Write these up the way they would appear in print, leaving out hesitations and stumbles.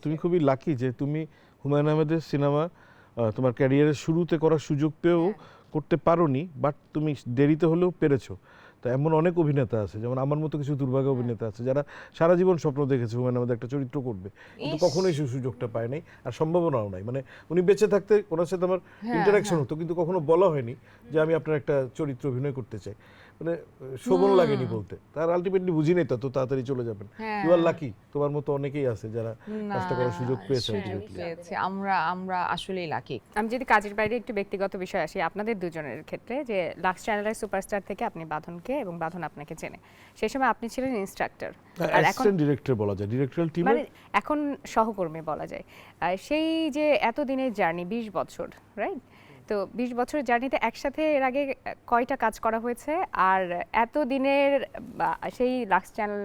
তুমি খুবই লাকি যে তুমি হুমায়ুন আহমেদের সিনেমা তোমার ক্যারিয়ারের শুরুতে করার সুযোগ পেয়েও করতে পারোনি, বাট তুমি দেরিতে হলেও পেরেছো। তো এমন অনেক অভিনেতা আছে, যেমন আমার মতো কিছু দুর্ভাগ্য অভিনেতা আছে যারা সারা জীবন স্বপ্ন দেখেছে হুমায়ুন আহমেদ একটা চরিত্র করবে, কিন্তু ইস! কখনোই সেই সুযোগটা পায় নাই, আর সম্ভাবনাও নাই। মানে উনি বেঁচে থাকতে ওনার সাথে আমার ইন্টারাকশন হতো, কিন্তু কখনো বলা হয়নি যে আমি আপনার একটা চরিত্র অভিনয় করতে চাই। মানে শোভন লাগেনি বলতে, তার আলটিমেটলি বুঝি নাই তত তাড়াতাড়ি চলে যাবেন। ইউ আর লাকি, তোমার মতো অনেকেই আছে যারা না, কাজটা করার সুযোগ পেয়েছে সুযোগ আলটিমেটলি। পেয়েছে। আমরা আমরা আসলেই লাকি। আমি যদি কাজের বাইরে একটু ব্যক্তিগত বিষয় আসি আপনাদের দুজনের ক্ষেত্রে, যে লাক্স চ্যানেলের সুপারস্টার থেকে আপনি বাঁধনকে এবং বাঁধন আপনাকে চেনে, সেই সময় আপনি ছিলেন ইনস্ট্রাক্টর, আর এখন অ্যাসিস্ট্যান্ট ডিরেক্টর বলা যায়, ডিরেক্টরিয়াল টিমে মানে এখন সহকর্মী বলা যায়। সেই যে এতদিনের জার্নি 20 বছর, রাইট? তো 20 বছর জার্নিতে একসাথে এর আগে কয়টা কাজ করা হয়েছে, আর এতদিনের সেই লাক্স চ্যানেল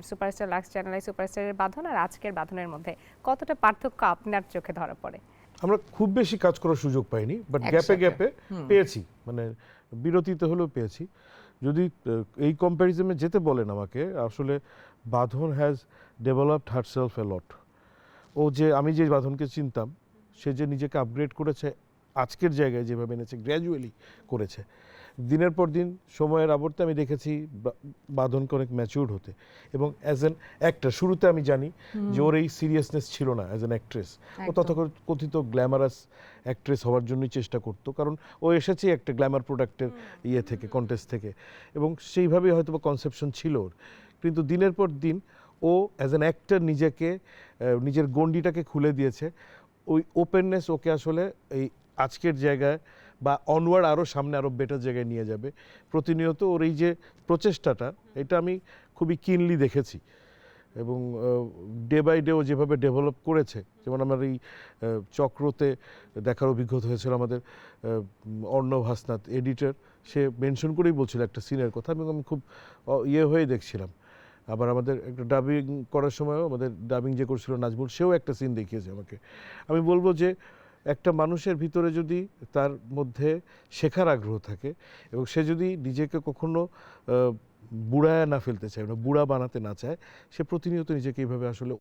সুপারস্টার, লাক্স চ্যানেলের সুপারস্টারের বাঁধন আর আজকের বাঁধনের মধ্যে কতটা পার্থক্য আপনার চোখে ধরা পড়ে? আমরা খুব বেশি কাজ করার সুযোগ পাইনি, বাট গ্যাপে একসাথে। গ্যাপে পেয়েছি, মানে বিরতিতে হলেও পেয়েছি। যদি এই কম্প্যারিজনে যেতে বলেন আমাকে, আসলে বাঁধন হ্যাজ ডেভেলপড হারসেলফ এ লট। ও যে আমি যে বাঁধনকে চিনতাম, সে যে নিজেকে আপগ্রেড করেছে, আজকের জায়গায় যেভাবে এনেছে, গ্র্যাজুয়ালি করেছে। দিনের পর দিন সময়ের আবর্তে আমি দেখেছি বাঁধনকে অনেক ম্যাচিউরড হতে, এবং অ্যাজ অ্যান অ্যাক্টর শুরুতে আমি জানি যে ওর এই সিরিয়াসনেস ছিল না অ্যাজ অ্যান অ্যাক্ট্রেস। ও তথাকথিত গ্ল্যামারাস অ্যাক্ট্রেস হওয়ার জন্যই চেষ্টা করতো, কারণ ও এসেছে একটা গ্ল্যামার প্রোডাক্টের ইয়ে থেকে, কন্টেস্ট থেকে, এবং সেইভাবেই হয়তো বা কনসেপশন ছিল ওর। কিন্তু দিনের পর দিন ও অ্যাজ অ্যান অ্যাক্টর নিজেকে, নিজের গণ্ডিটাকে খুলে দিয়েছে। ওই ওপেননেস ওকে আসলে এই আজকের জায়গায় বা অনওয়ার্ড আরও সামনে আরও বেটার জায়গায় নিয়ে যাবে। প্রতিনিয়ত ওর এই যে প্রচেষ্টাটা, এটা আমি খুবই কিনলি দেখেছি, এবং ডে বাই ডে ও যেভাবে ডেভেলপ করেছে। যেমন আমার এই চক্রতে দেখার অভিজ্ঞতা হয়েছিল, আমাদের অর্ণব হাসনাত এডিটর, সে মেনশন করেই বলছিল একটা সিনের কথা, এবং আমি খুব ইয়ে হয়ে দেখছিলাম। আবার আমাদের একটা ডাবিং করার সময়ও আমাদের ডাবিং যে করছিল নাজমুল, সেও একটা সিন দেখিয়েছে আমাকে। আমি বলবো যে একটা মানুষের ভিতরে যদি তার মধ্যে শেখার আগ্রহ থাকে, এবং সে যদি নিজেকে কখনো বুড়ায় না ফেলতে চায়, বুড়া বানাতে না চায়, সে প্রতিনিয়ত নিজেকে এইভাবে আসলে